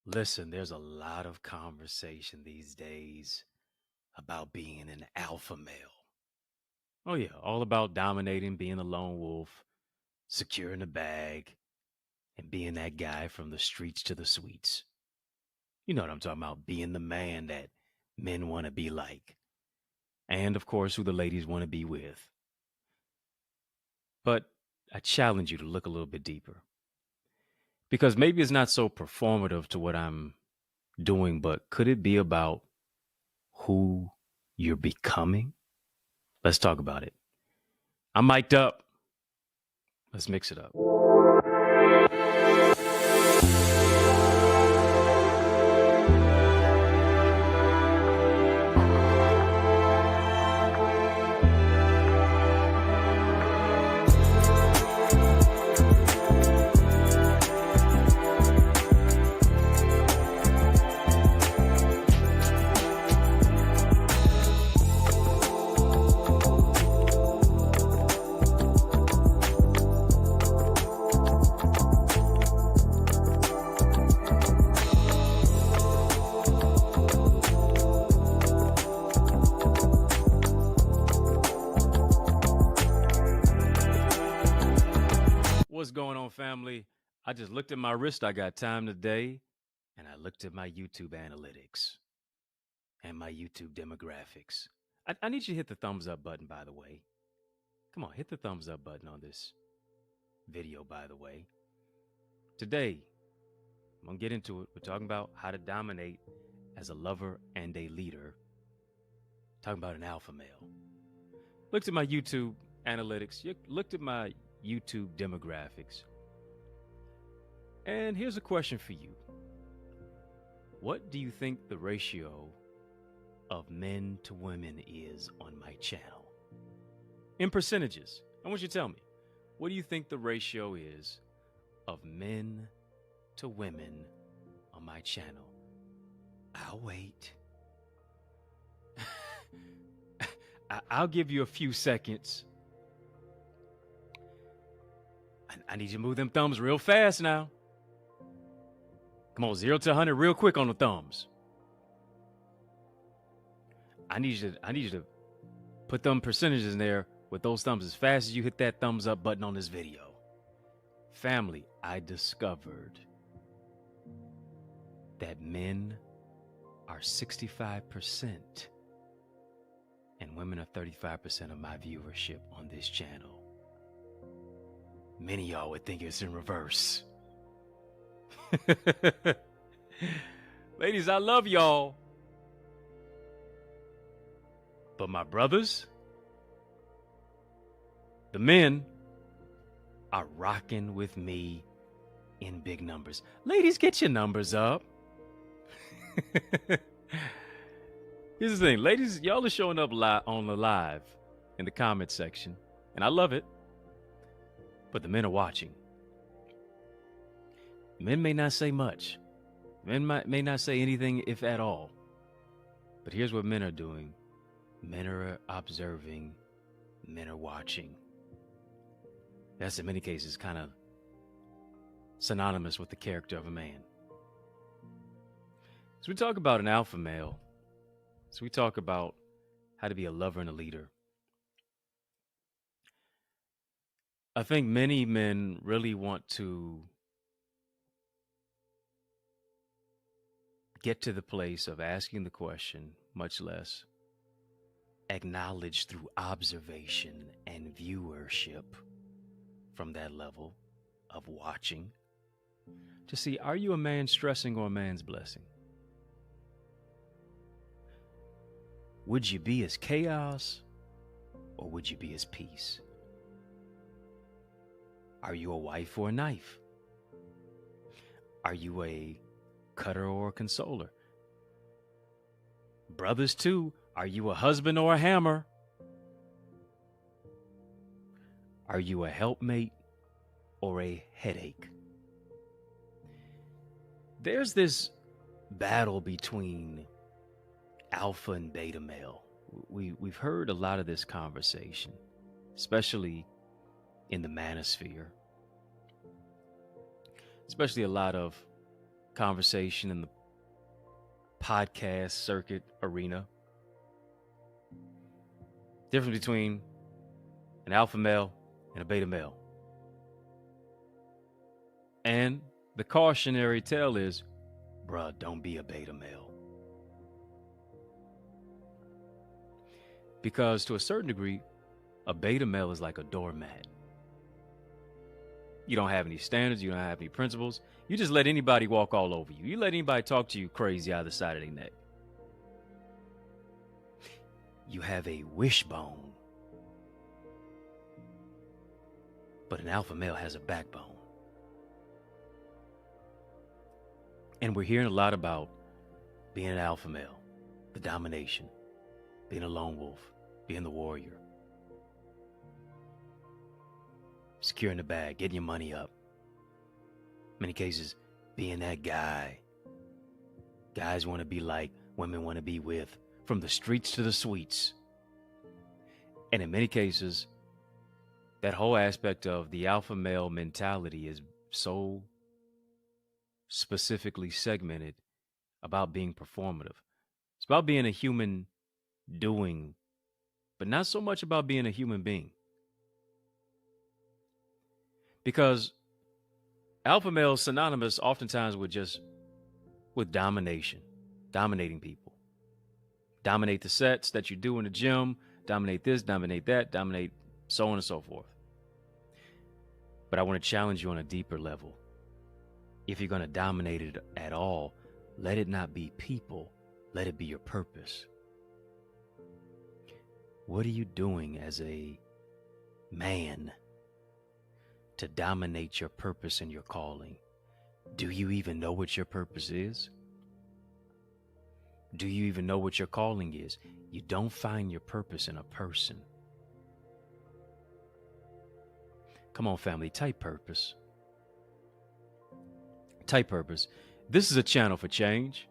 Listen, there's a lot of conversation these days about being an alpha male. Oh, yeah, all about dominating, being a lone wolf, securing the bag, and being that guy from the streets to the suites. You know what I'm talking about, being the man that men want to be like. And of course, who the ladies want to be with. But I challenge you to look a little bit deeper because maybe it's not so performative to what I'm doing, but could it be about who you're becoming? Let's talk about it. I'm mic'd up. Let's mix it up. What's going on, family? I just looked at my wrist. I got time today, and I looked at my YouTube analytics and my YouTube demographics. I need you to hit the thumbs up button, by the way. Come on, hit the thumbs up button on this video, by the way. Today, I'm going to get into it. We're talking about how to dominate as a lover and a leader. Talking about an alpha male. Looked at my YouTube analytics. Looked at my YouTube demographics. And here's a question for you. What do you think the ratio of men to women is on my channel? In percentages. I want you to tell me. What do you think the ratio is of men to women on my channel? I'll wait. I'll give you a few seconds. I need you to move them thumbs real fast now. Come on, 0 to 100 real quick on the thumbs. I need you to put them percentages in there with those thumbs as fast as you hit that thumbs up button on this video. Family, I discovered that men are 65% and women are 35% of my viewership on this channel. Many of y'all would think it's in reverse. Ladies, I love y'all. But my brothers, the men, are rocking with me in big numbers. Ladies, get your numbers up. Here's the thing. Ladies, y'all are showing up on the live in the comment section. And I love it. But the men are watching. Men may not say much. Men may not say anything, if at all. But here's what men are doing. Men are observing. Men are watching. That's in many cases kind of synonymous with the character of a man. So we talk about an alpha male. So we talk about how to be a lover and a leader. I think many men really want to get to the place of asking the question, much less acknowledge through observation and viewership from that level of watching to see, are you a man stressing or a man's blessing? Would you be his chaos or would you be his peace? Are you a wife or a knife? Are you a cutter or a consoler? Brothers too, are you a husband or a hammer? Are you a helpmate or a headache? There's this battle between alpha and beta male. We've heard a lot of this conversation, especially in the manosphere, especially a lot of conversation in the podcast circuit arena. Difference between an alpha male and a beta male. And the cautionary tale is, bruh, don't be a beta male. Because to a certain degree, a beta male is like a doormat. You don't have any standards. You don't have any principles. You just let anybody walk all over you. You let anybody talk to you crazy out of the side of their neck. You have a wishbone. But an alpha male has a backbone. And we're hearing a lot about being an alpha male, the domination, being a lone wolf, being the warrior, securing the bag, getting your money up. In many cases, being that guy. Guys want to be like, women want to be with, from the streets to the suites. And in many cases, that whole aspect of the alpha male mentality is so specifically segmented about being performative. It's about being a human doing, but not so much about being a human being. Because alpha male is synonymous oftentimes with domination, dominating people. Dominate the sets that you do in the gym, dominate this, dominate that, dominate so on and so forth. But I want to challenge you on a deeper level. If you're going to dominate it at all, let it not be people, let it be your purpose. What are you doing as a man to dominate your purpose and your calling? Do you even know what your purpose is? Do you even know what your calling is? You don't find your purpose in a person. Come on, family, type purpose. Type purpose. This is a channel for change.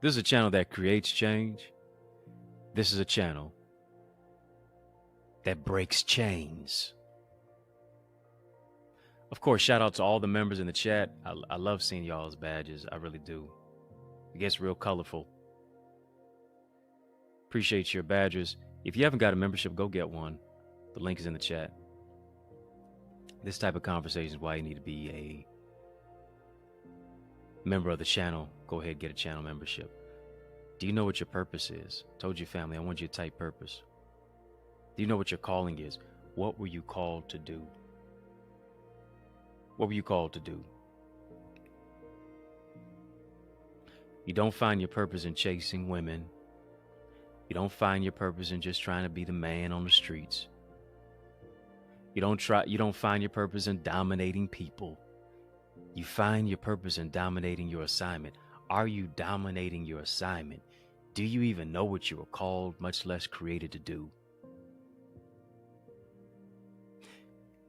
This is a channel that creates change. This is a channel that breaks chains. Of course, shout out to all the members in the chat. I love seeing y'all's badges. I really do. It gets real colorful. Appreciate your badges. If you haven't got a membership, go get one. The link is in the chat. This type of conversation is why you need to be a member of the channel. Go ahead, get a channel membership. Do you know what your purpose is? Told your family, I want you to type purpose. Do you know what your calling is? What were you called to do? What were you called to do? You don't find your purpose in chasing women. You don't find your purpose in just trying to be the man on the streets. You don't find your purpose in dominating people. You find your purpose in dominating your assignment. Are you dominating your assignment? Do you even know what you were called, much less created to do?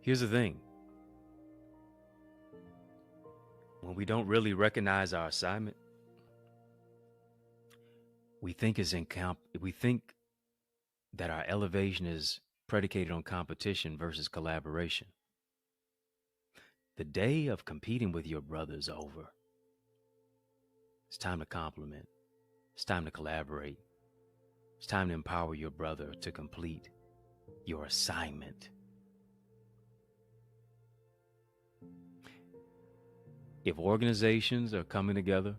Here's the thing. When we don't really recognize our assignment, we think that our elevation is predicated on competition versus collaboration. The day of competing with your brother is over. It's time to compliment. It's time to collaborate. It's time to empower your brother to complete your assignment. If organizations are coming together,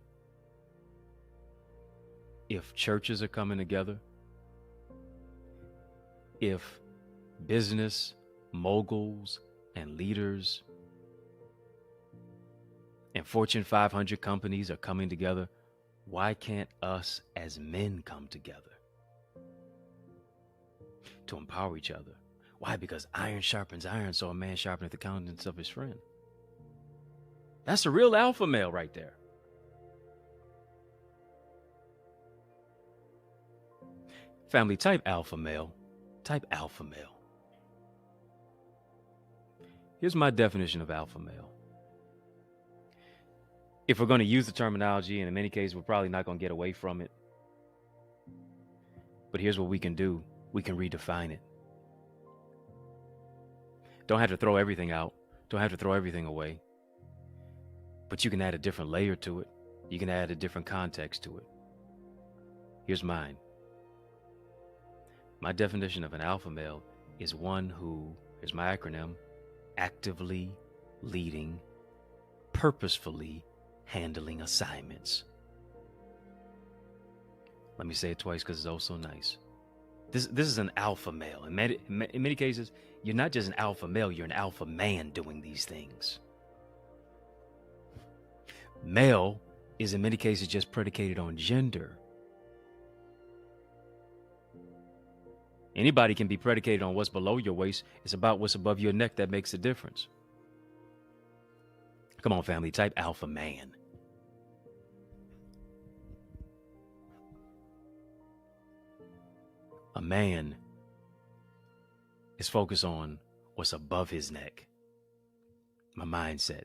if churches are coming together, if business moguls and leaders and Fortune 500 companies are coming together, why can't us as men come together to empower each other? Why? Because iron sharpens iron, so a man sharpeneth the countenance of his friend. That's a real alpha male right there. Family, type alpha male. Type alpha male. Here's my definition of alpha male. If we're going to use the terminology, and in many cases, we're probably not going to get away from it. But here's what we can do. We can redefine it. Don't have to throw everything out. Don't have to throw everything away. but you can add a different layer to it. You can add a different context to it. Here's mine. My definition of an alpha male is one who, here's my acronym, actively leading, purposefully handling assignments. Let me say it twice because it's oh so nice. This is an alpha male. In many cases, you're not just an alpha male, you're an alpha man doing these things. Male is in many cases just predicated on gender. Anybody can be predicated on what's below your waist. It's about what's above your neck that makes the difference. Come on, family, type alpha man. A man is focused on what's above his neck. My mindset,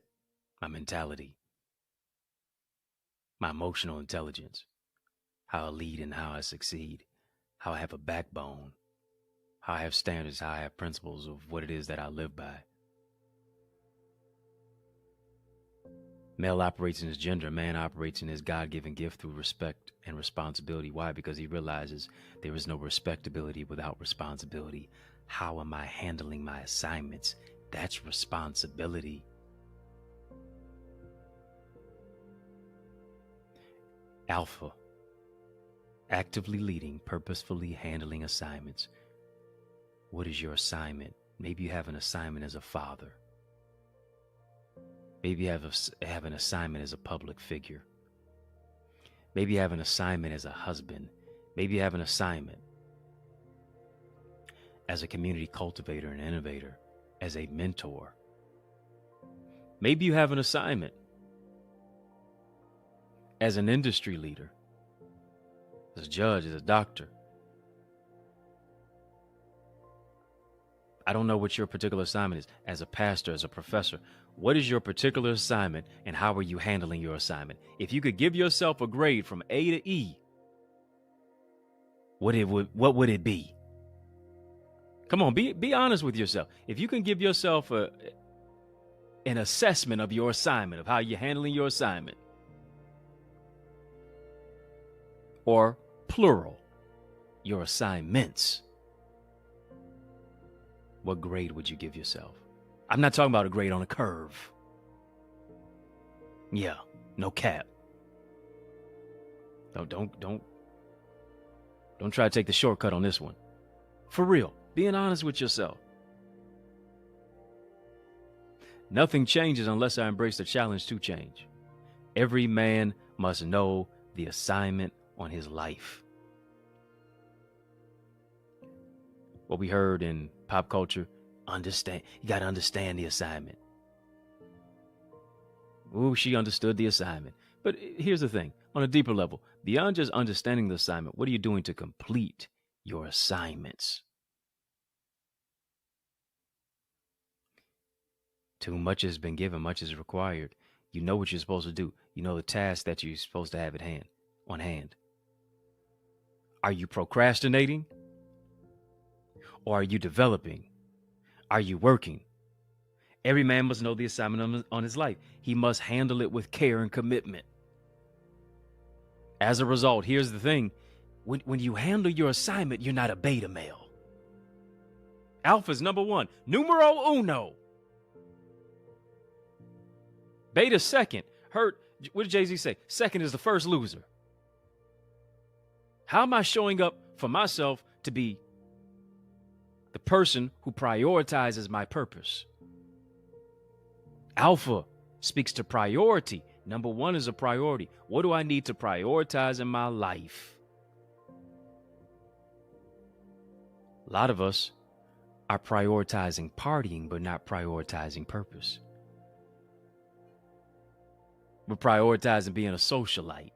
my mentality, my emotional intelligence, how I lead and how I succeed, how I have a backbone, how I have standards, how I have principles of what it is that I live by. Male operates in his gender. Man operates in his God-given gift through respect and responsibility. Why? Because he realizes there is no respectability without responsibility. How am I handling my assignments? That's responsibility. Alpha, actively leading, purposefully handling assignments. What is your assignment? Maybe you have an assignment as a father. Maybe you have an assignment as a public figure. Maybe you have an assignment as a husband. Maybe you have an assignment as a community cultivator and innovator, as a mentor. Maybe you have an assignment as an industry leader, as a judge, as a doctor. I don't know what your particular assignment is. As a pastor, as a professor, what is your particular assignment and how are you handling your assignment? If you could give yourself a grade from A to E, what would it be? Come on, be honest with yourself. If you can give yourself an assessment of your assignment, of how you're handling your assignment, or plural, your assignments, what grade would you give yourself? I'm not talking about a grade on a curve. Yeah, no cap. Don't try to take the shortcut on this one. For real, being honest with yourself. Nothing changes unless I embrace the challenge to change. Every man must know the assignment on his life. What we heard in pop culture, you got to understand the assignment. Ooh, she understood the assignment. But here's the thing, on a deeper level, beyond just understanding the assignment, what are you doing to complete your assignments? Too much has been given, much is required. You know what you're supposed to do. You know the task that you're supposed to have on hand. Are you procrastinating? Or are you developing? Are you working? Every man must know the assignment on his life. He must handle it with care and commitment. As a result, here's the thing. When you handle your assignment, you're not a beta male. Alpha's number one. Numero uno. Beta second. What did Jay-Z say? Second is the first loser. How am I showing up for myself to be the person who prioritizes my purpose? Alpha speaks to priority. Number one is a priority. What do I need to prioritize in my life? A lot of us are prioritizing partying, but not prioritizing purpose. We're prioritizing being a socialite.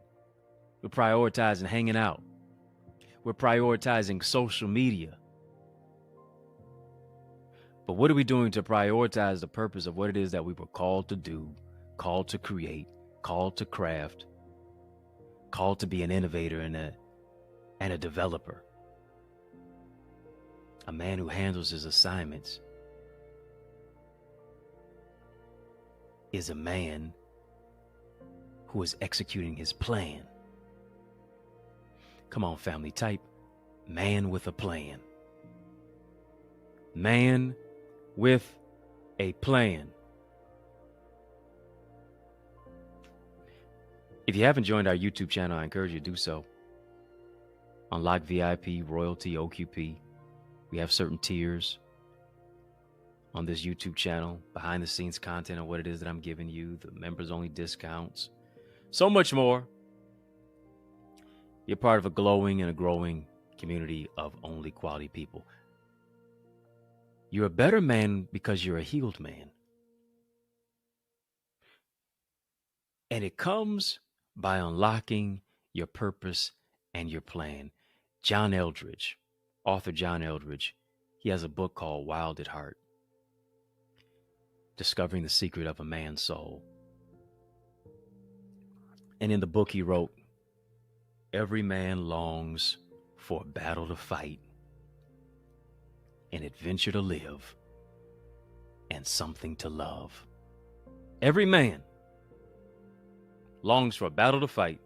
We're prioritizing hanging out. We're prioritizing social media. But what are we doing to prioritize the purpose of what it is that we were called to do, called to create, called to craft, called to be an innovator and a developer? A man who handles his assignments is a man who is executing his plan. Come on, family, type man with a plan. Man with a plan. If you haven't joined our YouTube channel, I encourage you to do so. Unlock VIP, Royalty, OQP. We have certain tiers on this YouTube channel, behind the scenes content of what it is that I'm giving you, the members only discounts, so much more. You're part of a glowing and a growing community of only quality people. You're a better man because you're a healed man. And it comes by unlocking your purpose and your plan. John Eldridge, author John Eldridge, he has a book called Wild at Heart, Discovering the Secret of a Man's Soul. And in the book he wrote, every man longs for a battle to fight, an adventure to live, and something to love. Every man longs for a battle to fight,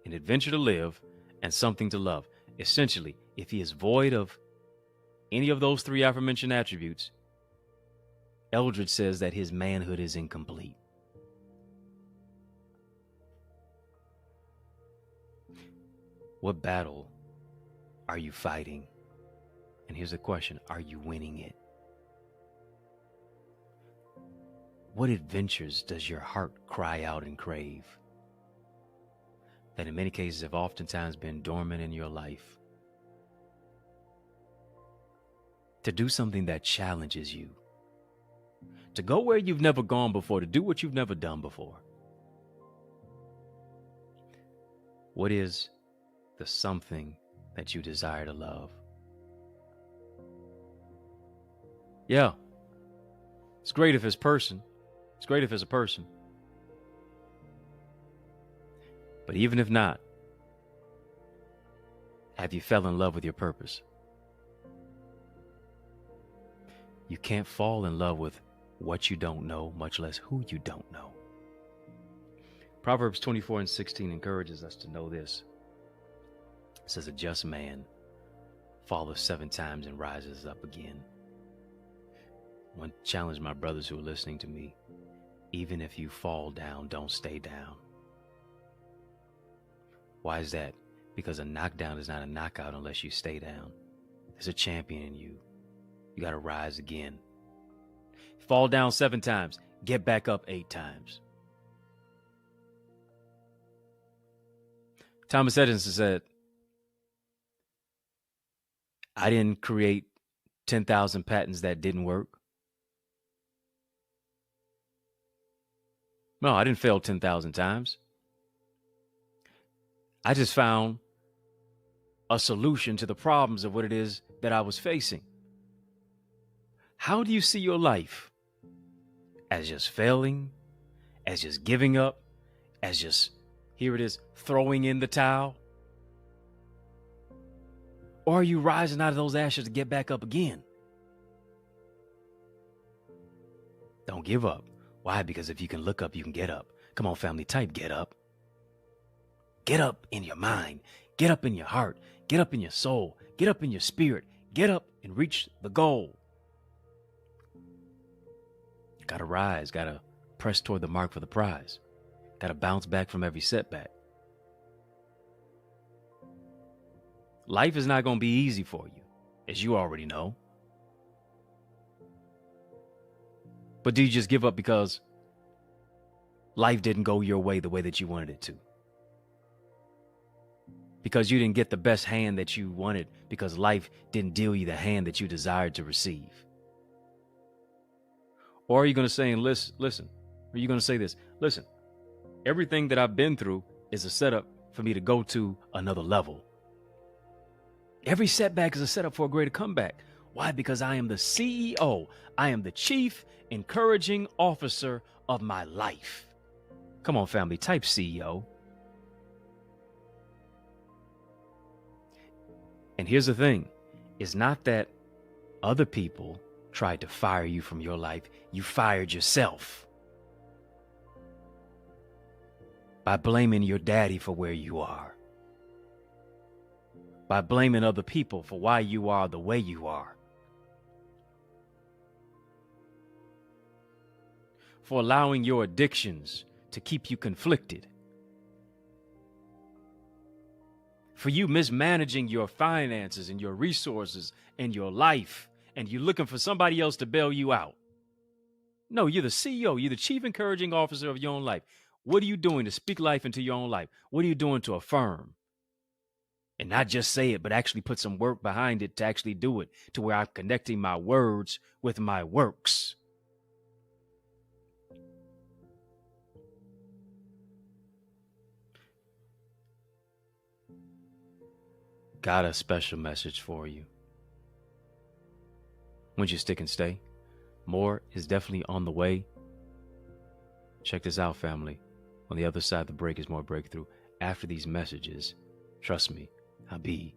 an adventure to live, and something to love. Essentially, if he is void of any of those three aforementioned attributes, Eldridge says that his manhood is incomplete. What battle are you fighting? And here's the question, are you winning it? What adventures does your heart cry out and crave that in many cases have oftentimes been dormant in your life? To do something that challenges you, to go where you've never gone before, to do what you've never done before. What is the something that you desire to love? Yeah, it's great if it's person. It's great if it's a person. But even if not, have you fell in love with your purpose? You can't fall in love with what you don't know, much less who you don't know. Proverbs 24:16 encourages us to know this. It says, a just man falleth 7 times and rises up again. I want to challenge my brothers who are listening to me. Even if you fall down, don't stay down. Why is that? Because a knockdown is not a knockout unless you stay down. There's a champion in you. You got to rise again. Fall down 7 times, get back up 8 times. Thomas Edison said, I didn't create 10,000 patents that didn't work. No, I didn't fail 10,000 times. I just found a solution to the problems of what it is that I was facing. How do you see your life? As just failing, as just giving up, as just, here it is, throwing in the towel? Or are you rising out of those ashes to get back up again? Don't give up. Why? Because if you can look up, you can get up. Come on, family, type get up. Get up in your mind. Get up in your heart. Get up in your soul. Get up in your spirit. Get up and reach the goal. Gotta rise. Gotta press toward the mark for the prize. Gotta bounce back from every setback. Life is not going to be easy for you, as you already know. But do you just give up because life didn't go your way the way that you wanted it to? Because you didn't get the best hand that you wanted because life didn't deal you the hand that you desired to receive? Or are you going to say, listen, are you going to say this? Listen, everything that I've been through is a setup for me to go to another level. Every setback is a setup for a greater comeback. Why? Because I am the CEO. I am the chief encouraging officer of my life. Come on, family, type CEO. And here's the thing. It's not that other people tried to fire you from your life. You fired yourself. by blaming your daddy for where you are, by blaming other people for why you are the way you are, for allowing your addictions to keep you conflicted, for you mismanaging your finances and your resources and your life, and you looking for somebody else to bail you out. No, you're the CEO. You're the chief encouraging officer of your own life. What are you doing to speak life into your own life? What are you doing to affirm? And not just say it, but actually put some work behind it to actually do it, to where I'm connecting my words with my works. Got a special message for you. Once you stick and stay, more is definitely on the way. Check this out, family. On the other side of the break is more breakthrough. After these messages, trust me, I'll be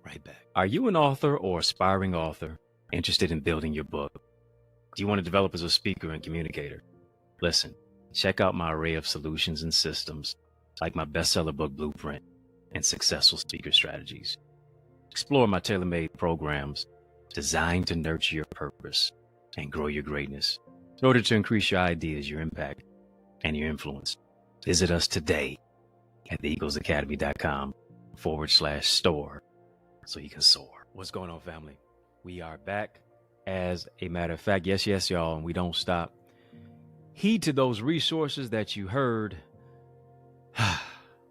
right back. Are you an author or aspiring author interested in building your book? Do you want to develop as a speaker and communicator? Listen, check out my array of solutions and systems, like my bestseller book blueprint and successful speaker strategies. Explore my tailor-made programs designed to nurture your purpose and grow your greatness in order to increase your ideas, your impact, and your influence. Visit us today at theeaglesacademy.com/store so you can soar. What's going on, family? We are back. As a matter of fact, yes, y'all, and we don't stop. Heed to those resources that you heard.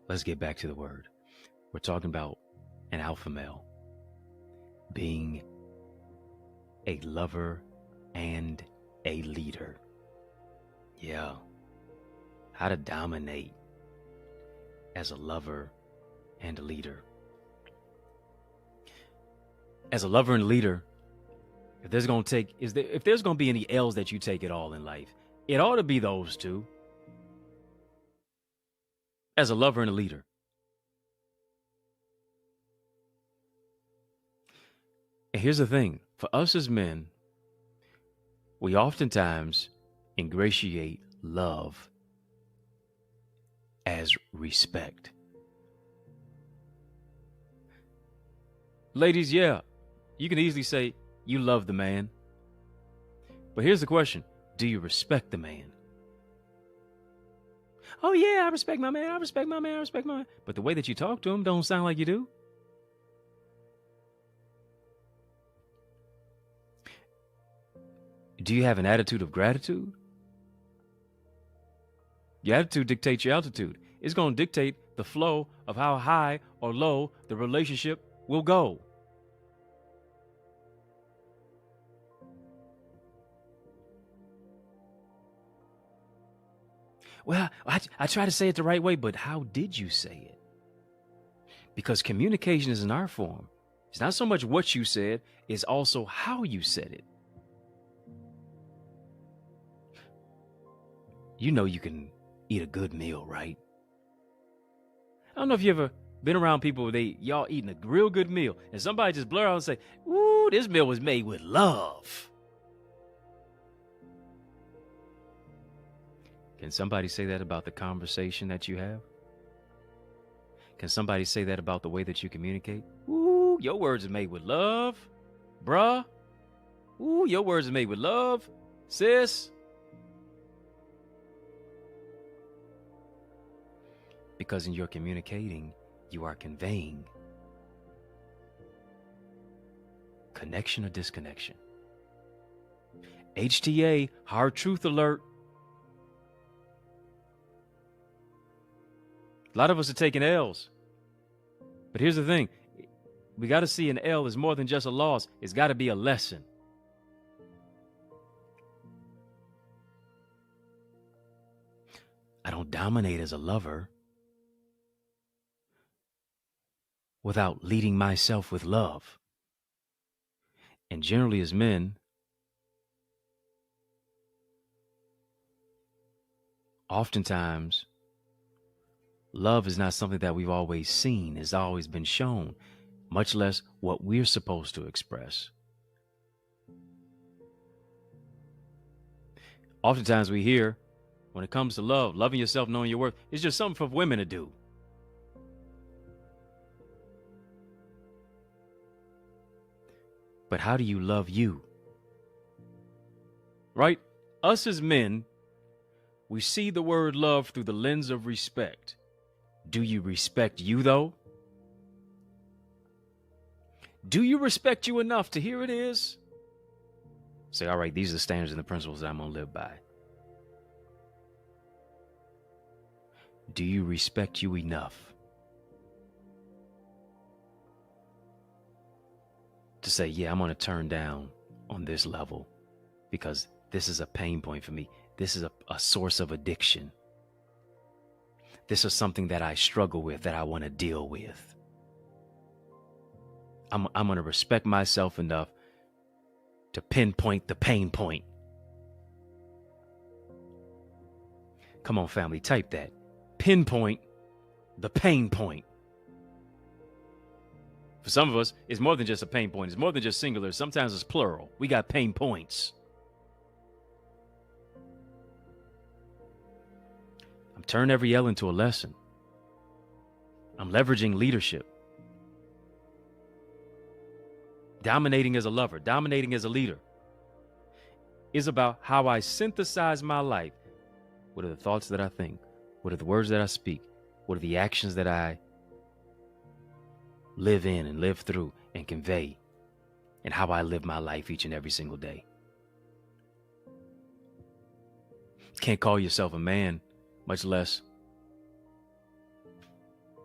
Let's get back to the word. We're talking about an alpha male being a lover and a leader. Yeah. How to dominate as a lover and a leader. As a lover and leader, if there's going to be any L's that you take at all in life, it ought to be those two. As a lover and a leader. And here's the thing, for us as men, we oftentimes ingratiate love as respect. Ladies, yeah, you can easily say you love the man. But here's the question. Do you respect the man? Oh yeah, I respect my man. I respect my man. I respect my man. But the way that you talk to him don't sound like you do. Do you have an attitude of gratitude? Your attitude dictates your altitude. It's going to dictate the flow of how high or low the relationship will go. Well, I try to say it the right way, but how did you say it? Because communication is an art form. It's not so much what you said, it's also how you said it. You know you can eat a good meal, right? I don't know if you ever been around people where y'all eating a real good meal and somebody just blur out and say, "Ooh, this meal was made with love." Can somebody say that about the conversation that you have? Can somebody say that about the way that you communicate? Ooh, your words are made with love, bruh. Ooh, your words are made with love, sis. Because in your communicating, you are conveying connection or disconnection. HTA, hard truth alert. A lot of us are taking L's. But here's the thing. We got to see an L as more than just a loss. It's got to be a lesson. I don't dominate as a lover without leading myself with love. And generally as men, oftentimes, love is not something that we've always seen, has always been shown, much less what we're supposed to express. Oftentimes we hear when it comes to love, loving yourself, knowing your worth, it's just something for women to do. But how do you love you? Right? Us as men, we see the word love through the lens of respect. Do you respect you, though? Do you respect you enough to here it is? Say, all right, these are the standards and the principles that I'm going to live by. Do you respect you enough to say, yeah, I'm going to turn down on this level because this is a pain point for me. This is a source of addiction. This is something that I struggle with, that I want to deal with. I'm going to respect myself enough to pinpoint the pain point. Come on, family, type that. Pinpoint the pain point. For some of us, it's more than just a pain point. It's more than just singular. Sometimes it's plural. We got pain points. I'm turning every L into a lesson. I'm leveraging leadership. Dominating as a lover, dominating as a leader is about how I synthesize my life. What are the thoughts that I think? What are the words that I speak? What are the actions that I live in and live through and convey? And how I live my life each and every single day. Can't call yourself a man, much less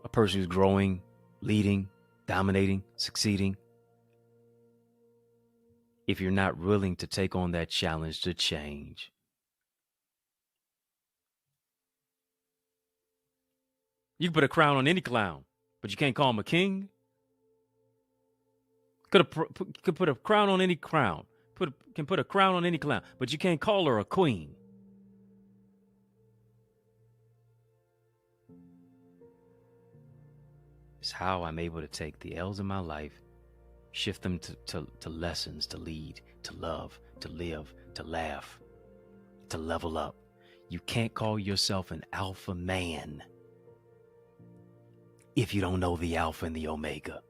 a person who's growing, leading, dominating, succeeding, if you're not willing to take on that challenge to change. You can put a crown on any clown, but you can't call him a king. Could put a crown on any crown. Can put a crown on any clown, but you can't call her a queen. It's how I'm able to take the L's in my life, shift them to lessons, to lead, to love, to live, to laugh, to level up. You can't call yourself an alpha man if you don't know the alpha and the omega.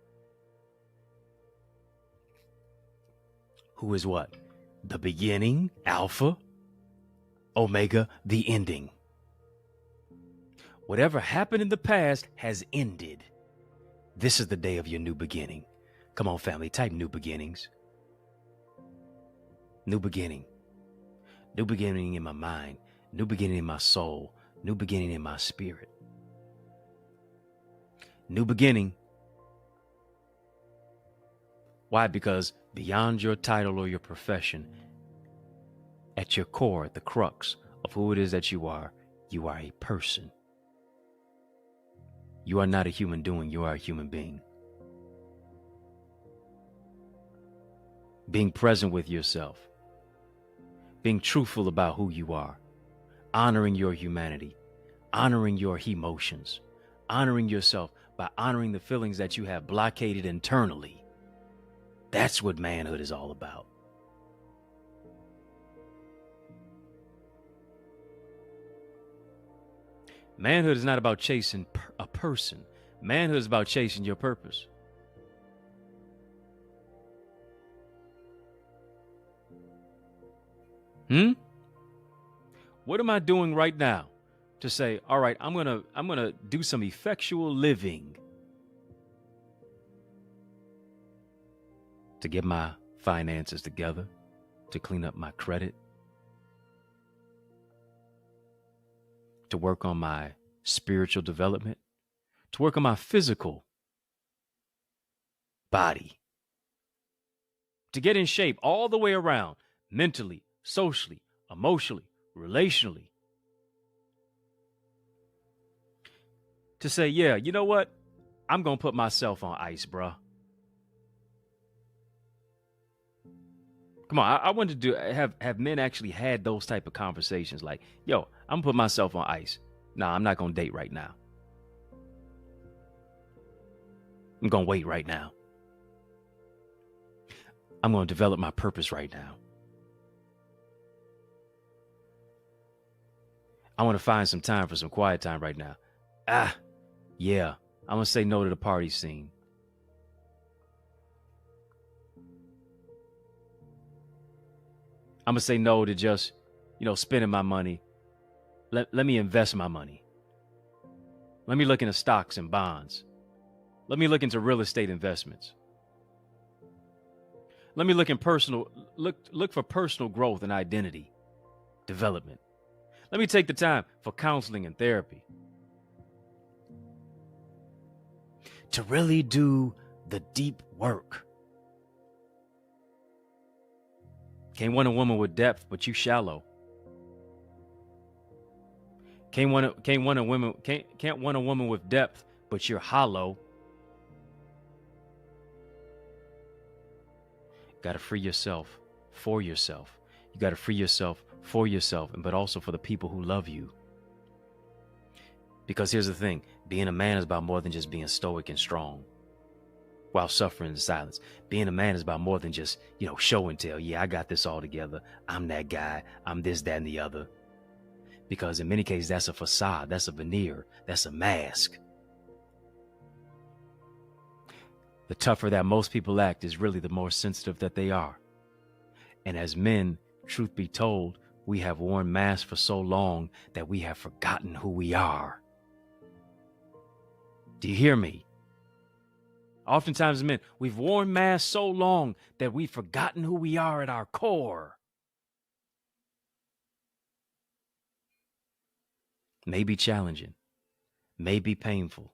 Who is what? The beginning, alpha, omega, the ending. Whatever happened in the past has ended. This is the day of your new beginning. Come on, family, type new beginnings. New beginning. New beginning in my mind. New beginning in my soul. New beginning in my spirit. New beginning. Why? Because beyond your title or your profession, at your core, at the crux of who it is that you are a person. You are not a human doing, you are a human being. Being present with yourself, being truthful about who you are, honoring your humanity, honoring your emotions, honoring yourself by honoring the feelings that you have blockaded internally. That's what manhood is all about. Manhood is not about chasing a person. Manhood is about chasing your purpose. What am I doing right now to say, all right, I'm gonna do some effectual living to get my finances together, to clean up my credit, to work on my spiritual development, to work on my physical body, to get in shape all the way around, mentally, socially, emotionally, relationally. To say, yeah, you know what? I'm going to put myself on ice, bruh. Come on, I wanted to have men actually had those type of conversations like, yo, I'm going to put myself on ice. Nah, I'm not going to date right now. I'm going to wait right now. I'm going to develop my purpose right now. I want to find some time for some quiet time right now. Yeah, I'm going to say no to the party scene. I'm going to say no to just, spending my money. Let me invest my money. Let me look into stocks and bonds. Let me look into real estate investments. Let me look for personal growth and identity development. Let me take the time for counseling and therapy. To really do the deep work. Can't want a woman with depth, but you shallow. Can't want a woman with depth, but you're hollow. Got to free yourself for yourself. You got to free yourself for yourself, but also for the people who love you. Because here's the thing, being a man is about more than just being stoic and strong while suffering in silence. Being a man is about more than just, show and tell. Yeah, I got this all together. I'm that guy. I'm this, that, and the other. Because in many cases, that's a facade. That's a veneer. That's a mask. The tougher that most people act is really the more sensitive that they are. And as men, truth be told, we have worn masks for so long that we have forgotten who we are. Do you hear me? Oftentimes, men, we've worn masks so long that we've forgotten who we are at our core. May be challenging, may be painful,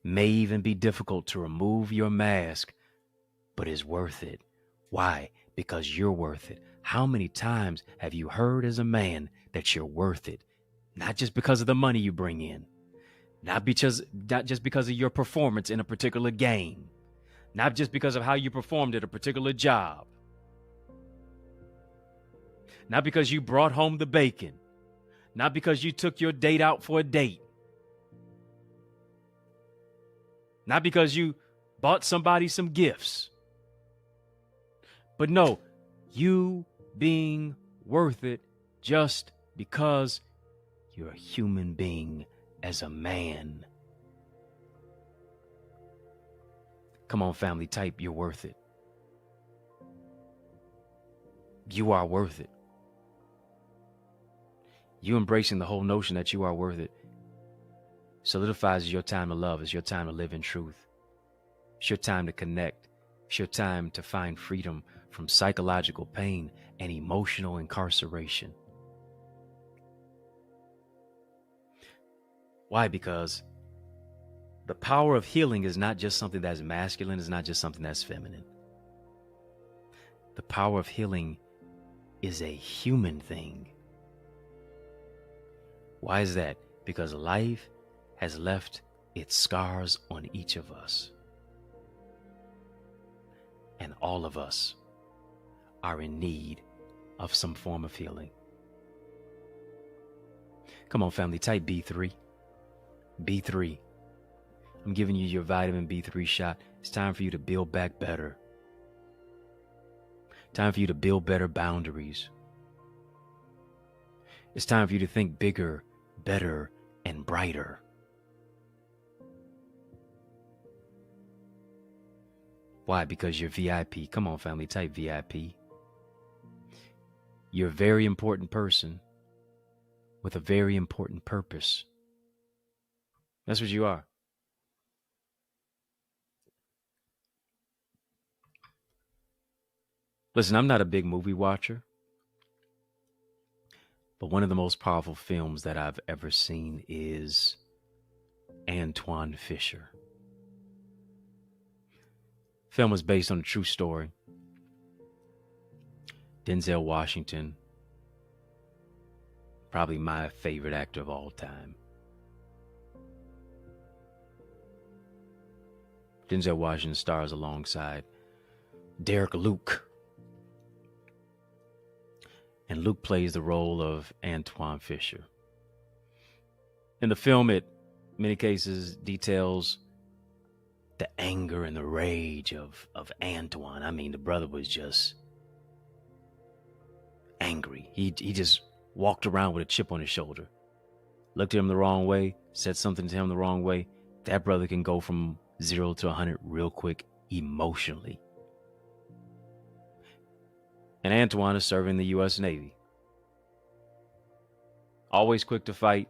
may even be difficult to remove your mask, but it's worth it. Why? Because you're worth it. How many times have you heard as a man that you're worth it? Not just because of the money you bring in, not just because of your performance in a particular game, not just because of how you performed at a particular job, not because you brought home the bacon, not because you took your date out for a date, not because you bought somebody some gifts, but no, you being worth it just because you're a human being as a man. Come on, family, type, you're worth it. You are worth it. You embracing the whole notion that you are worth it solidifies your time to love. It's your time to live in truth. It's your time to connect. It's your time to find freedom from psychological pain and emotional incarceration. Why? Because the power of healing is not just something that's masculine. It's not just something that's feminine. The power of healing is a human thing. Why is that? Because life has left its scars on each of us. And all of us are in need of some form of healing. Come on, family, type B3. B3. I'm giving you your vitamin B3 shot. It's time for you to build back better. Time for you to build better boundaries. It's time for you to think bigger, better, and brighter. Why? Because you're VIP. Come on, family, type VIP. You're a very important person with a very important purpose. That's what you are. Listen, I'm not a big movie watcher, but one of the most powerful films that I've ever seen is Antoine Fisher. Film was based on a true story. Denzel Washington, probably my favorite actor of all time. Denzel Washington stars alongside Derek Luke. And Luke plays the role of Antoine Fisher. In the film, it, in many cases, details the anger and the rage of Antoine. I mean, the brother was just angry. He just walked around with a chip on his shoulder. looked at him the wrong way, said something to him the wrong way, that brother can go from 0 to 100 real quick emotionally. And Antoine is serving the U.S. Navy. Always quick to fight.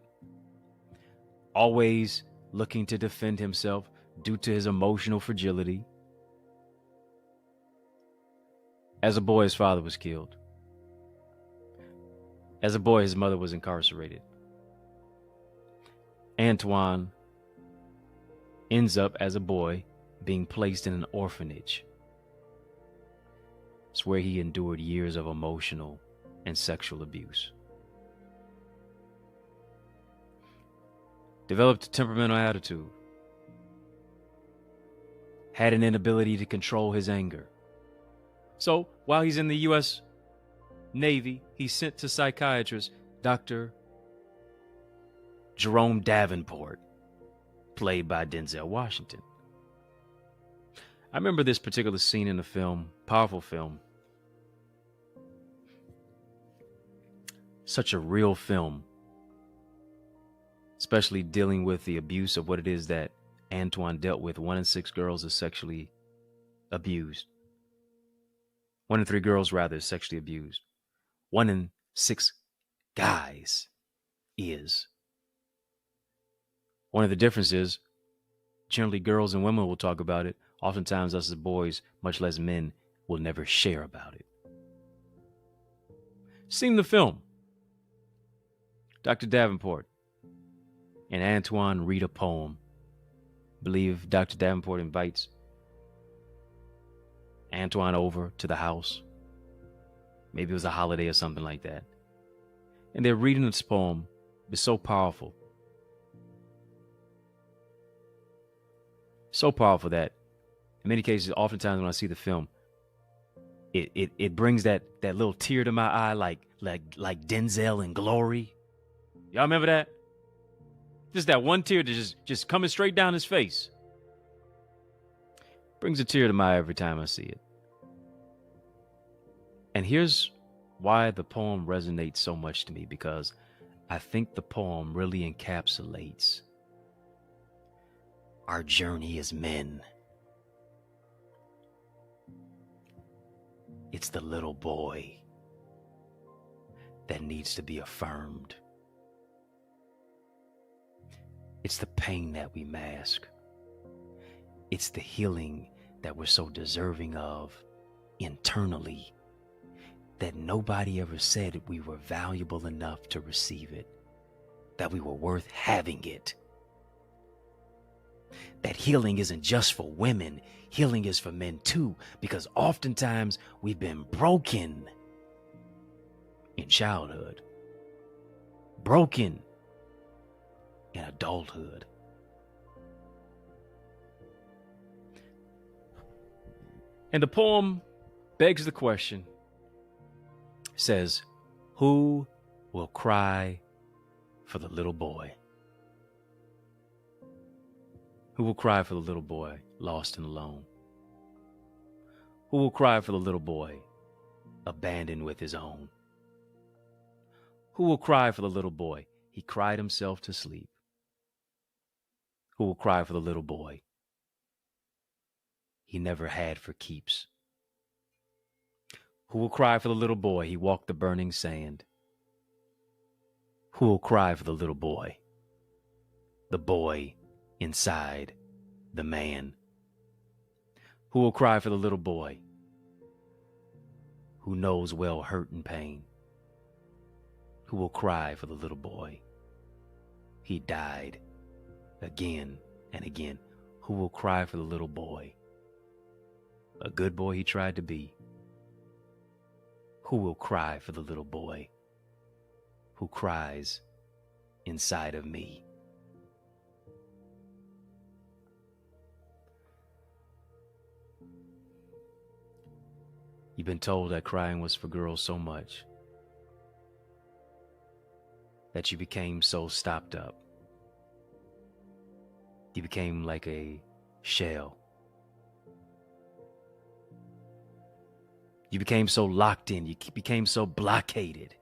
Always looking to defend himself due to his emotional fragility. As a boy, his father was killed. As a boy, his mother was incarcerated. Antoine ends up, as a boy, being placed in an orphanage. It's where he endured years of emotional and sexual abuse. Developed a temperamental attitude. Had an inability to control his anger. So, while he's in the U.S. Navy, he's sent to psychiatrist Dr. Jerome Davenport, played by Denzel Washington. I remember this particular scene in the film, powerful film. Such a real film, especially dealing with the abuse of what it is that Antoine dealt with. 1 in 6 girls is sexually abused. 1 in 3 girls, rather, is sexually abused. 1 in 6 guys is. One of the differences, generally girls and women will talk about it. Oftentimes us as boys, much less men, will never share about it. Seen the film. Dr. Davenport and Antoine read a poem. I believe Dr. Davenport invites Antoine over to the house. Maybe it was a holiday or something like that. And they're reading this poem. It's so powerful. So powerful that in many cases, oftentimes when I see the film, it brings that little tear to my eye like Denzel in Glory. Y'all remember that? Just that one tear that just coming straight down his face. Brings a tear to my eye every time I see it. And here's why the poem resonates so much to me, because I think the poem really encapsulates our journey as men. It's the little boy that needs to be affirmed. It's the pain that we mask. It's the healing that we're so deserving of internally that nobody ever said we were valuable enough to receive it, that we were worth having it. That healing isn't just for women, healing is for men too, because oftentimes we've been broken in childhood, broken in adulthood. And the poem begs the question, says, who will cry for the little boy? Who will cry for the little boy lost and alone? Who will cry for the little boy abandoned with his own? Who will cry for the little boy? He cried himself to sleep. Who will cry for the little boy he never had for keeps? Who will cry for the little boy he walked the burning sand? Who will cry for the little boy inside the man? Who will cry for the little boy who knows well hurt and pain? Who will cry for the little boy he died again and again? Who will cry for the little boy, a good boy he tried to be? Who will cry for the little boy who cries inside of me? You've been told that crying was for girls so much that you became so stopped up. You became like a shell. You became so locked in. You became so blockaded.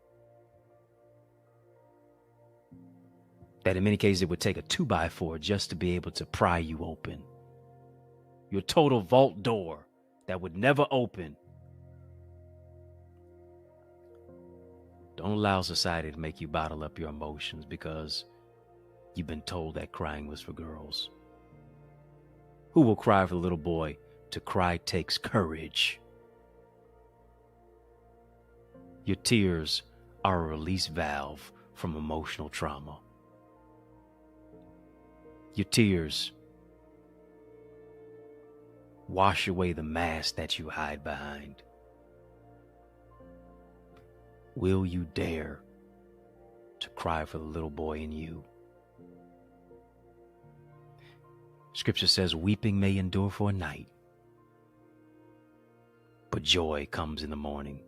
that in many cases it would take a 2x4 just to be able to pry you open. Your total vault door that would never open. Don't allow society to make you bottle up your emotions because you've been told that crying was for girls. Who will cry for the little boy? To cry takes courage. Your tears are a release valve from emotional trauma. Your tears wash away the mask that you hide behind. Will you dare to cry for the little boy in you? Scripture says, weeping may endure for a night, but joy comes in the morning.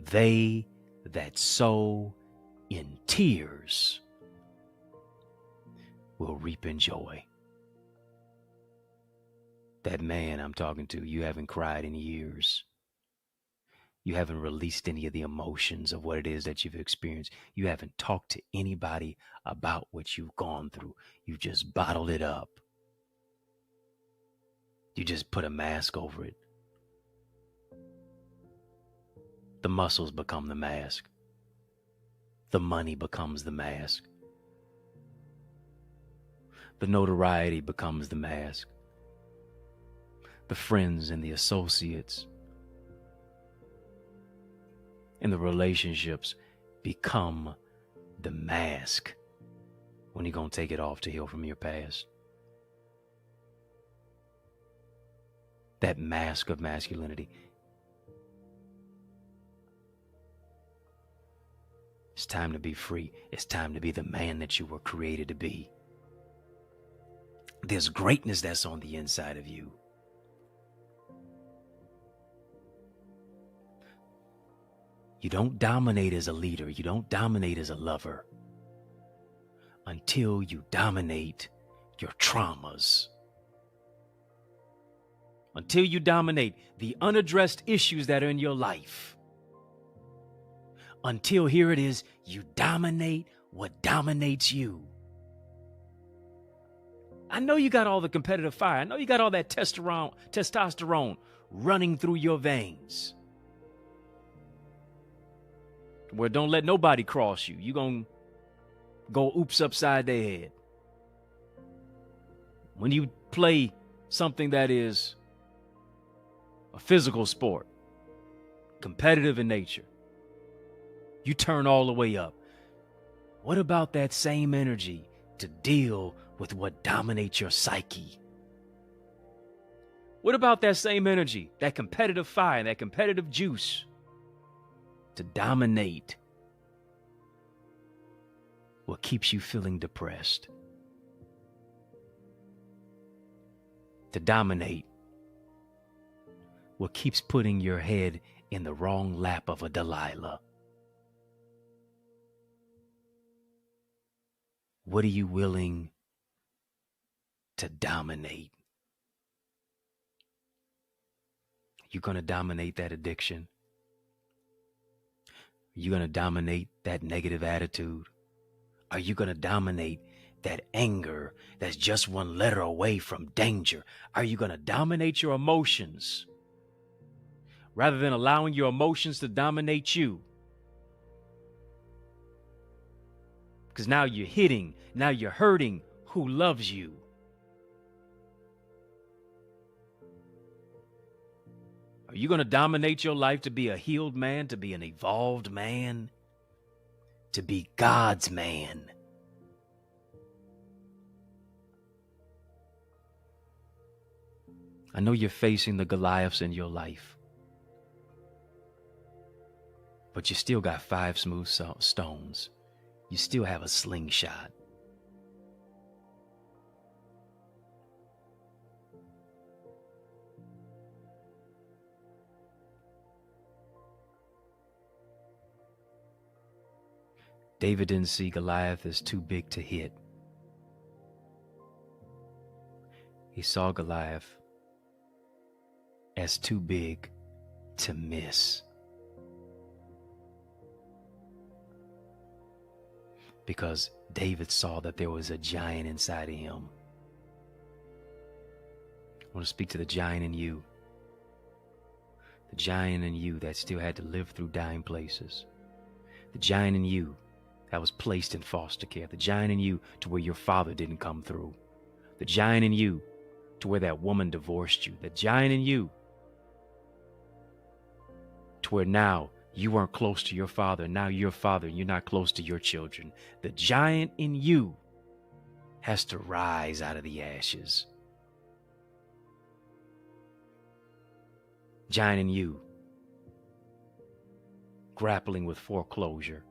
They that sow in tears will reap in joy. That man I'm talking to, you haven't cried in years. You haven't released any of the emotions of what it is that you've experienced. You haven't talked to anybody about what you've gone through. You just bottled it up. You just put a mask over it. The muscles become the mask. The money becomes the mask. The notoriety becomes the mask. The friends and the associates and the relationships become the mask when you're going to take it off to heal from your past. That mask of masculinity. It's time to be free. It's time to be the man that you were created to be. There's greatness that's on the inside of you. You don't dominate as a leader. You don't dominate as a lover until you dominate your traumas. Until you dominate the unaddressed issues that are in your life. Until, here it is, you dominate what dominates you. I know you got all the competitive fire. I know you got all that testosterone running through your veins. Where don't let nobody cross you. You gonna go oops upside their head. When you play something that is a physical sport, competitive in nature, you turn all the way up. What about that same energy to deal with what dominates your psyche? What about that same energy, that competitive fire, that competitive juice to dominate what keeps you feeling depressed? To dominate what keeps putting your head in the wrong lap of a Delilah? What are you willing to dominate? You going to dominate that addiction? Are you going to dominate that negative attitude? Are you going to dominate that anger that's just one letter away from danger? Are you going to dominate your emotions rather than allowing your emotions to dominate you? Because now you're now you're hurting who loves you. Are you going to dominate your life to be a healed man, to be an evolved man, to be God's man? I know you're facing the Goliaths in your life, but you still got 5 smooth stones. You still have a slingshot. David didn't see Goliath as too big to hit. He saw Goliath as too big to miss. Because David saw that there was a giant inside of him. I want to speak to the giant in you. The giant in you that still had to live through dying places. The giant in you that was placed in foster care. The giant in you to where your father didn't come through. The giant in you to where that woman divorced you. The giant in you to where now you weren't close to your father. Now you're father and you're not close to your children. The giant in you has to rise out of the ashes. Giant in you grappling with foreclosure,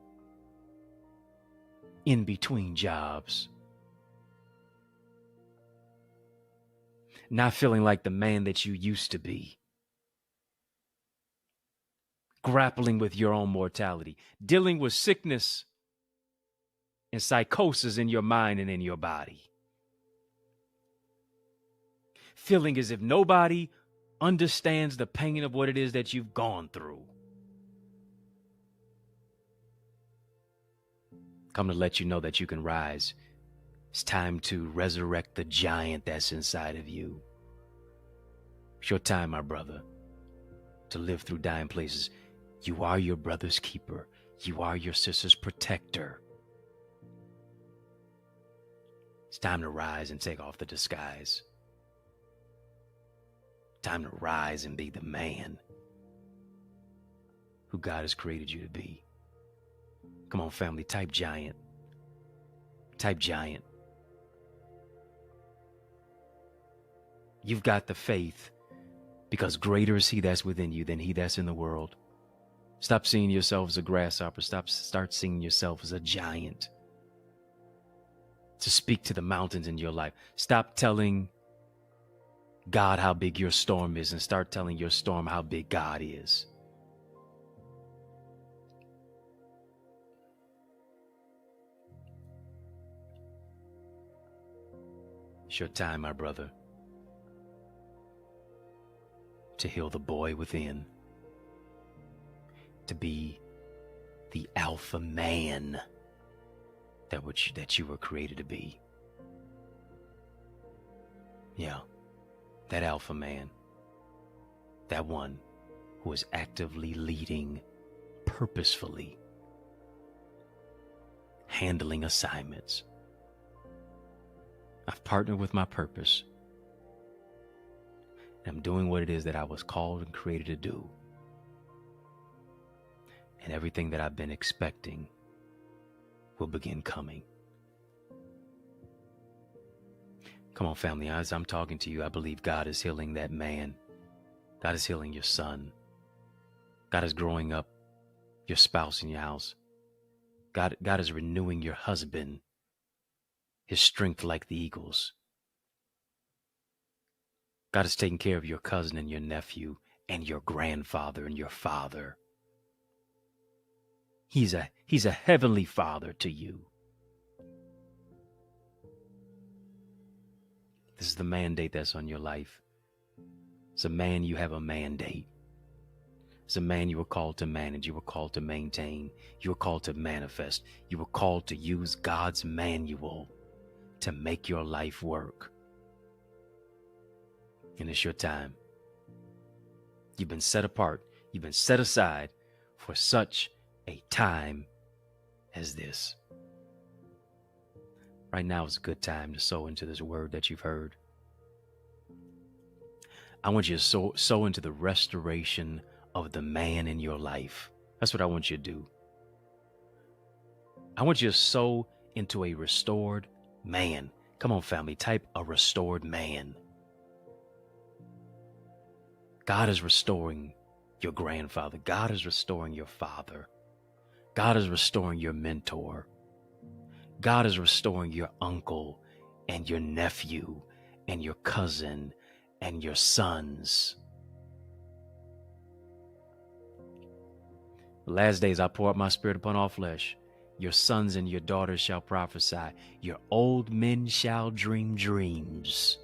in between jobs, not feeling like the man that you used to be, grappling with your own mortality, dealing with sickness and psychosis in your mind and in your body, feeling as if nobody understands the pain of what it is that you've gone through. Come to let you know that you can rise. It's time to resurrect the giant that's inside of you. It's your time, my brother, to live through dying places. You are your brother's keeper. You are your sister's protector. It's time to rise and take off the disguise. Time to rise and be the man who God has created you to be. Come on, family, type giant. Type giant. You've got the faith because greater is he that's within you than he that's in the world. Stop seeing yourself as a grasshopper. Start seeing yourself as a giant. To speak to the mountains in your life. Stop telling God how big your storm is and start telling your storm how big God is. It's your time, my brother, to heal the boy within, to be the alpha man that you were created to be. Yeah, that alpha man, that one who is actively leading, purposefully, handling assignments. I've partnered with my purpose. And I'm doing what it is that I was called and created to do. And everything that I've been expecting will begin coming. Come on, family, as I'm talking to you, I believe God is healing that man. God is healing your son. God is growing up your spouse in your house. God is renewing your husband, his strength like the eagles. God is taking care of your cousin and your nephew and your grandfather and your father. He's a heavenly father to you. This is the mandate that's on your life. As a man, you have a mandate. As a man, you were called to manage. You were called to maintain. You were called to manifest. You were called to use God's manual to make your life work. And it's your time. You've been set apart. You've been set aside for such a time as this. Right now is a good time to sow into this word that you've heard. I want you to sow into the restoration of the man in your life. That's what I want you to do. I want you to sow into a restored man. Come on, family, type a restored man. God is restoring your grandfather. God is restoring your father. God is restoring your mentor. God is restoring your uncle and your nephew and your cousin and your sons. The last days I pour out my spirit upon all flesh. Your sons and your daughters shall prophesy. Your old men shall dream dreams.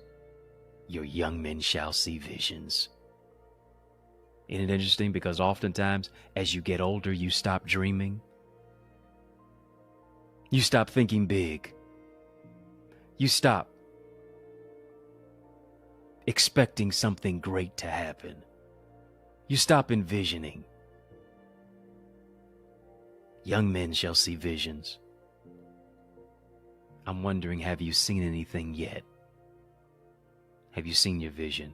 Your young men shall see visions. Isn't it interesting? Because oftentimes, as you get older, you stop dreaming. You stop thinking big. You stop expecting something great to happen. You stop envisioning. Young men shall see visions. I'm wondering, have you seen anything yet? Have you seen your vision?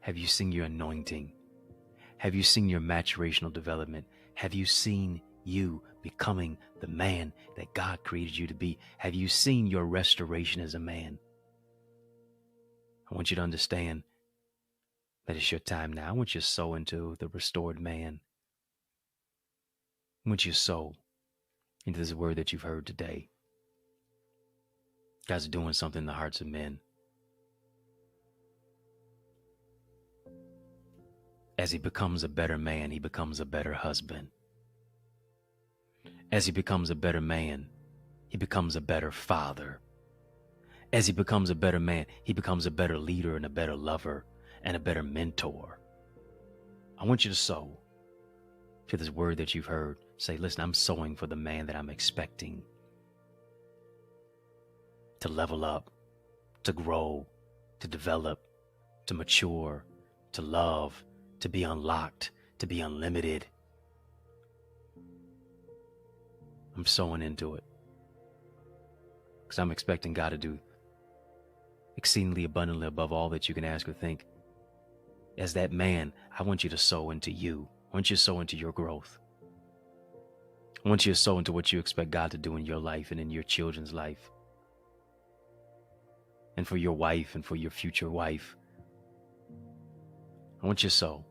Have you seen your anointing? Have you seen your maturational development? Have you seen you becoming the man that God created you to be? Have you seen your restoration as a man? I want you to understand that it's your time now. I want you to sow into the restored man. I want you to sow into this word that you've heard today. God's doing something in the hearts of men. As he becomes a better man, he becomes a better husband. As he becomes a better man, he becomes a better father. As he becomes a better man, he becomes a better leader and a better lover and a better mentor. I want you to sow to this word that you've heard. Say, listen, I'm sowing for the man that I'm expecting to level up, to grow, to develop, to mature, to love, to be unlocked, to be unlimited. I'm sowing into it because I'm expecting God to do exceedingly abundantly above all that you can ask or think. As that man, I want you to sow into you. I want you to sow into your growth. I want you to sow into what you expect God to do in your life and in your children's life. And for your wife and for your future wife. I want you to sow.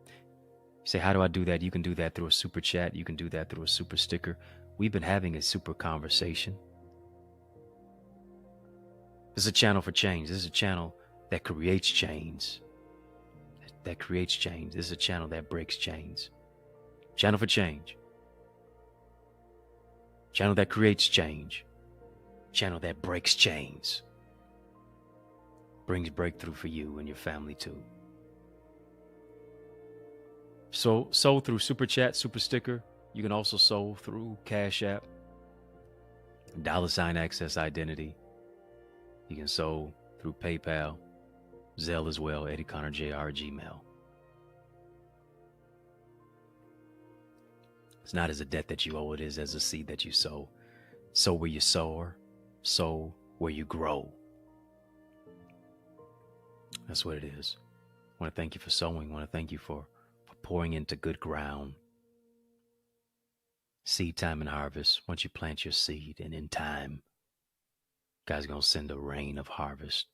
You say, how do I do that? You can do that through a super chat. You can do that through a super sticker. We've been having a super conversation. This is a channel for change. This is a channel that creates chains. That creates change. This is a channel that breaks chains. Channel for change. Channel that creates change. Channel that breaks chains. Brings breakthrough for you and your family too. So sow through super chat, super sticker. You can also sow through Cash App, $ Access Identity. You can sow through PayPal, Zelle as well, EddieConnorJr, Gmail. It's not as a debt that you owe, it is as a seed that you sow. Sow where you sower, sow where you grow. That's what it is. I want to thank you for sowing. I want to thank you for pouring into good ground. Seed time and harvest. Once you plant your seed, and in time, God's going to send a rain of harvest.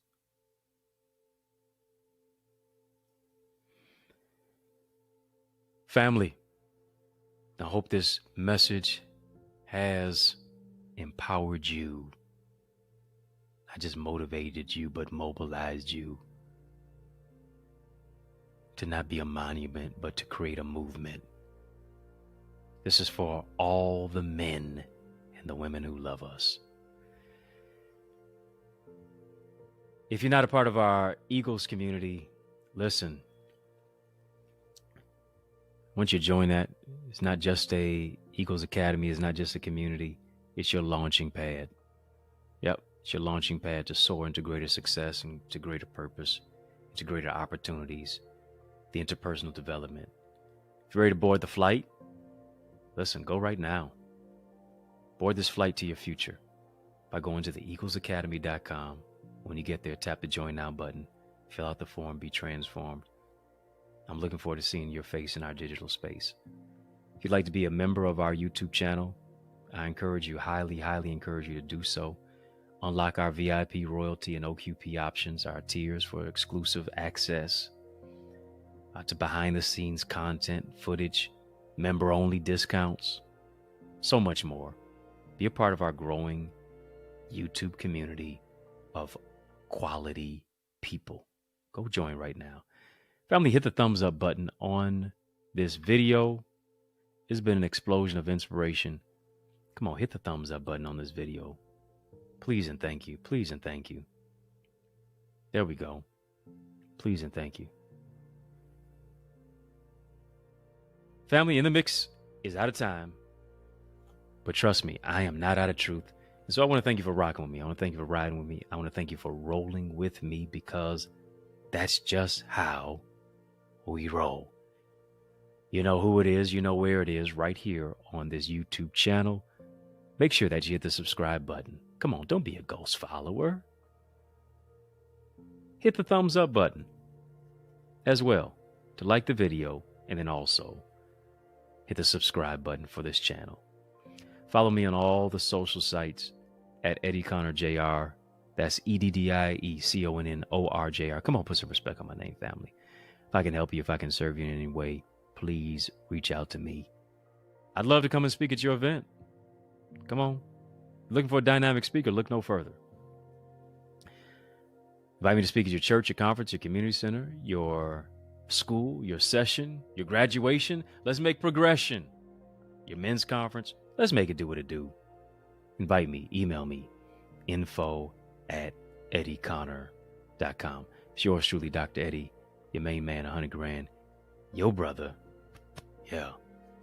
Family, I hope this message has empowered you. Not just motivated you, but mobilized you to not be a monument, but to create a movement. This is for all the men and the women who love us. If you're not a part of our Eagles community, listen. Once you join that, it's not just a Eagles Academy, it's not just a community, it's your launching pad. Yep, it's your launching pad to soar into greater success and to greater purpose, to greater opportunities, the interpersonal development. If you're ready to board the flight, listen, go right now. Board this flight to your future by going to theeaglesacademy.com. When you get there, tap the Join Now button, fill out the form, be transformed. I'm looking forward to seeing your face in our digital space. If you'd like to be a member of our YouTube channel, I encourage you, highly encourage you to do so. Unlock our VIP, royalty, and OQP options, our tiers for exclusive access to behind-the-scenes content, footage, member-only discounts, so much more. Be a part of our growing YouTube community of quality people. Go join right now. Family, hit the thumbs up button on this video. It's been an explosion of inspiration. Come on, hit the thumbs up button on this video. Please and thank you. Please and thank you. There we go. Please and thank you. Family, In the Mix is out of time. But trust me, I am not out of truth. And so I want to thank you for rocking with me. I want to thank you for riding with me. I want to thank you for rolling with me, because that's just how we roll. You know who it is, you know where it is, right here on this YouTube channel. Make sure that you hit the subscribe button. Come on, don't be a ghost follower. Hit the thumbs up button as well to like the video, and then also hit the subscribe button for this channel. Follow me on all the social sites at EddieConnorJr. That's EddieConnorJr. Come on, put some respect on my name, family. If I can help you, if I can serve you in any way, please reach out to me. I'd love to come and speak at your event. Come on. Looking for a dynamic speaker? Look no further. Invite me to speak at your church, your conference, your community center, your school, your session, your graduation. Let's make progression. Your men's conference. Let's make it do what it do. Invite me. Email me. info@EddieConnor.com. It's yours truly, Dr. Eddie, your main man, 100 grand. Your brother. Yeah,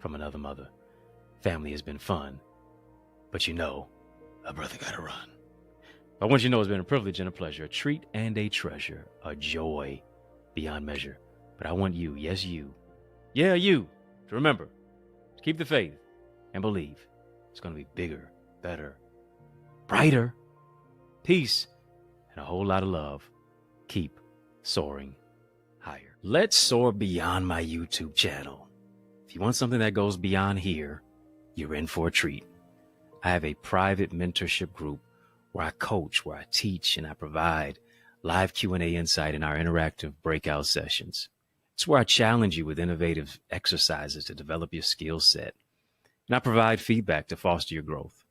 from another mother. Family has been fun. But you know, a brother gotta run. I want you to know it's been a privilege and a pleasure, a treat and a treasure, a joy beyond measure. But I want you, yes, you, yeah, you, to remember, to keep the faith and believe it's going to be bigger, better, brighter, peace, and a whole lot of love. Keep soaring higher. Let's soar beyond my YouTube channel. If you want something that goes beyond here, you're in for a treat. I have a private mentorship group where I coach, where I teach, and I provide live Q&A insight in our interactive breakout sessions. It's where I challenge you with innovative exercises to develop your skill set. And I provide feedback to foster your growth.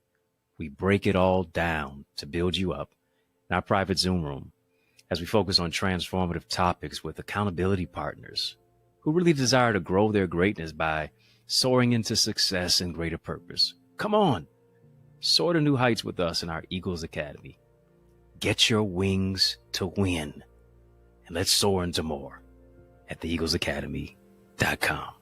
We break it all down to build you up in our private Zoom room as we focus on transformative topics with accountability partners who really desire to grow their greatness by soaring into success and greater purpose. Come on. Soar to new heights with us in our Eagles Academy. Get your wings to win. And let's soar into more at theeaglesacademy.com.